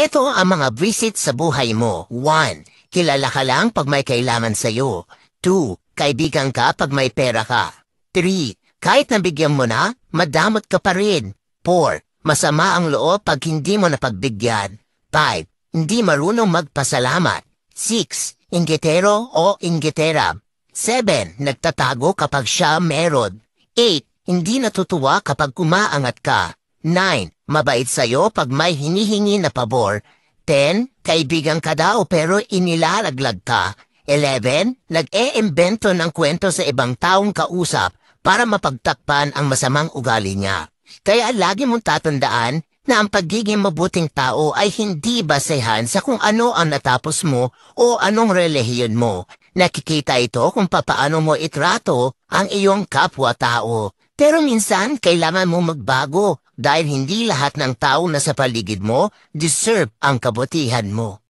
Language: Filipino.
Heto ang mga visit sa buhay mo. 1. Kilala ka lang pag may kailangan sa'yo. 2. Kaibigan ka pag may pera ka. 3. Kahit nabigyan mo na, madamot ka pa rin. 4. Masama ang loob pag hindi mo napagbigyan. 5. Hindi marunong magpasalamat. 6. Inggitero o inggitera. 7. Nagtatago kapag siya meron. 8. Hindi natutuwa kapag kumaangat ka. 9. Mabait sa'yo pag may hinihingi na pabor. 10. Kaibigan ka daw pero inilalaglag ka. 11. Nag-e-imbento ng kwento sa ibang taong kausap para mapagtakpan ang masamang ugali niya. Kaya lagi mong tatandaan na ang pagiging mabuting tao ay hindi basehan sa kung ano ang natapos mo o anong relihiyon mo. Nakikita ito kung papaano mo itrato ang iyong kapwa-tao. Pero minsan, kailangan mo magbago dahil hindi lahat ng tao na sa paligid mo deserve ang kabutihan mo.